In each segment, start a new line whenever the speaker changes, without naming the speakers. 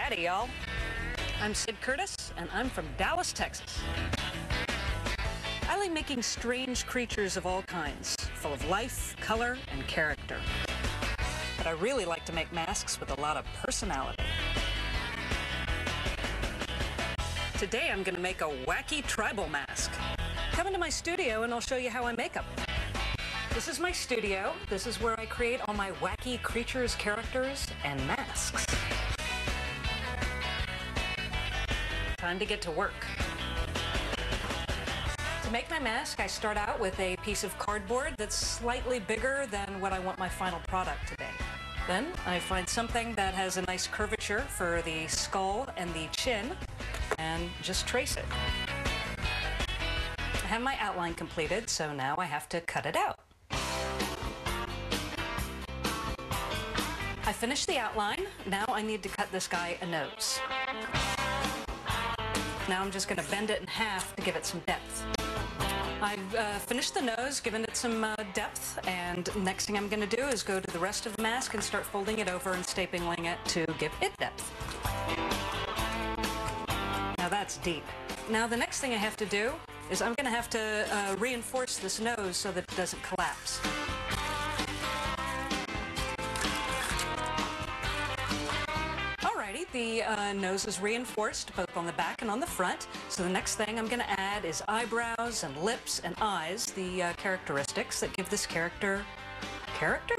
Howdy, y'all. I'm Sid Curtis, and I'm from Dallas, Texas. I like making strange creatures of all kinds, full of life, color, and character. But I really like to make masks with a lot of personality. Today I'm going to make a wacky tribal mask. Come into my studio and I'll show you how I make them. This is my studio. This is where I create all my wacky creatures, characters, and masks. Time to get to work. To make my mask, I start out with a piece of cardboard that's slightly bigger than what I want my final product to be. Then I find something that has a nice curvature for the skull and the chin, and just trace it. I have my outline completed, so now I have to cut it out. I finished the outline. Now I need to cut this guy a nose. Now I'm just going to bend it in half to give it some depth. I've finished the nose, given it some depth, and next thing I'm going to do is go to the rest of the mask and start folding it over and stapling it to give it depth. Now that's deep. Now the next thing I have to do is I'm going to have to reinforce this nose so that it doesn't collapse. Alrighty, the nose is reinforced both on the back and on the front. So the next thing I'm going to add is eyebrows and lips and eyes, the characteristics that give this character character.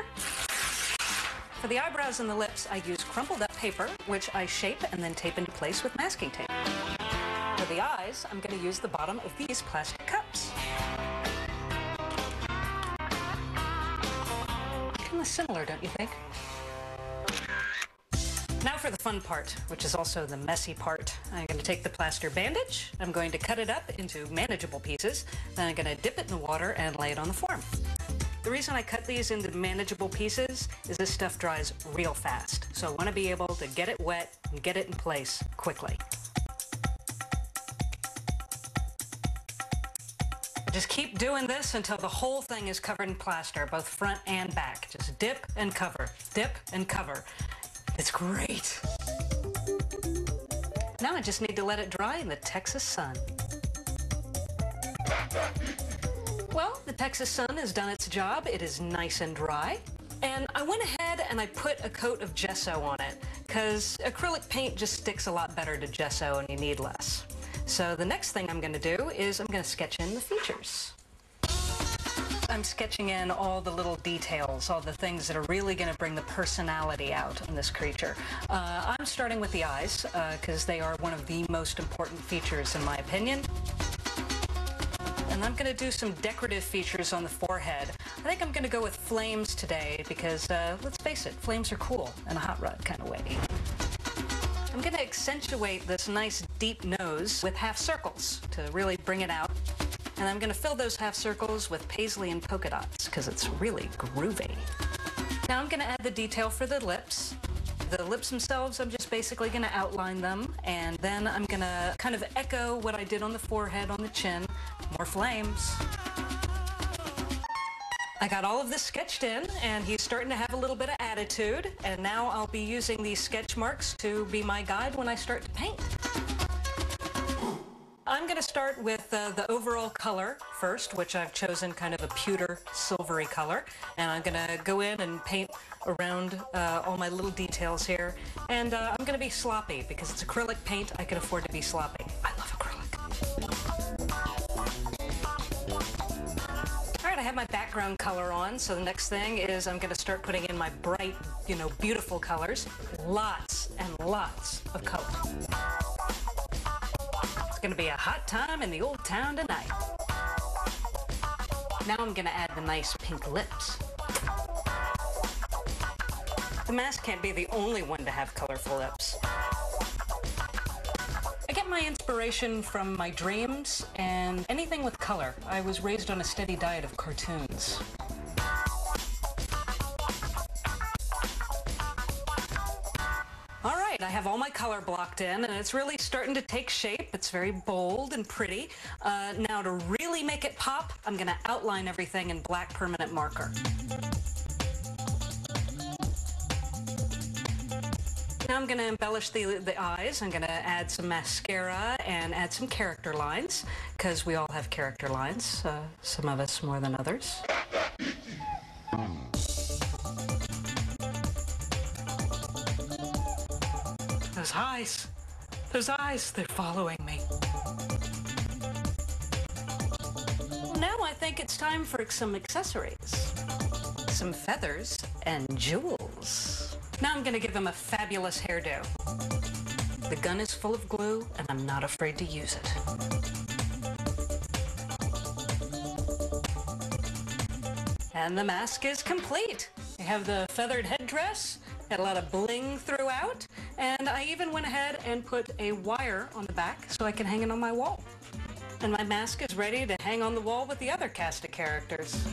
For the eyebrows and the lips, I use crumpled up paper, which I shape and then tape into place with masking tape. For the eyes, I'm going to use the bottom of these plastic cups. Kind of similar, don't you think? Now for the fun part, which is also the messy part. I'm going to take the plaster bandage, I'm going to cut it up into manageable pieces, then I'm going to dip it in the water and lay it on the form. The reason I cut these into manageable pieces is this stuff dries real fast, so I want to be able to get it wet and get it in place quickly. Just keep doing this until the whole thing is covered in plaster, both front and back. Just dip and cover, dip and cover. It's great. Now I just need to let it dry in the Texas sun. Well, the Texas sun has done its job. It is nice and dry. And I went ahead and I put a coat of gesso on it, because acrylic paint just sticks a lot better to gesso and you need less. So the next thing I'm going to do is I'm going to sketch in the features. I'm sketching in all the little details, all the things that are really going to bring the personality out in this creature. I'm starting with the eyes, because they are one of the most important features in my opinion. And I'm going to do some decorative features on the forehead. I think I'm going to go with flames today because, let's face it, flames are cool in a hot rod kind of way. I'm going to accentuate this nice deep nose with half circles to really bring it out. And I'm going to fill those half circles with paisley and polka dots because it's really groovy. Now I'm going to add the detail for the lips. The lips themselves, I'm just basically going to outline them, and then I'm going to kind of echo what I did on the forehead, on the chin. More flames. I got all of this sketched in, and he's starting to have a little bit of attitude, and now I'll be using these sketch marks to be my guide when I start to paint. I'm going to start with the overall color first, which I've chosen kind of a pewter silvery color, and I'm going to go in and paint around all my little details here, and I'm going to be sloppy because it's acrylic paint. I can afford to be sloppy. I love acrylic. All right, I have my background color on, so the next thing is I'm going to start putting in my bright, beautiful colors. Lots and lots of color. It's going to be a hot time in the old town tonight. Now I'm going to add the nice pink lips. The mask can't be the only one to have colorful lips. I get my inspiration from my dreams and anything with color. I was raised on a steady diet of cartoons. All right, I have all my color blocked in, and it's really starting to take shape. It's very bold and pretty. Now to really make it pop, I'm going to outline everything in black permanent marker. Now I'm going to embellish the eyes. I'm going to add some mascara and add some character lines, because we all have character lines, some of us more than others. Those eyes, they're following me. Well, now I think it's time for some accessories. Some feathers and jewels. Now I'm going to give him a fabulous hairdo. The gun is full of glue, and I'm not afraid to use it. And the mask is complete. I have the feathered headdress, had a lot of bling throughout, and I even went ahead and put a wire on the back so I can hang it on my wall. And my mask is ready to hang on the wall with the other cast of characters.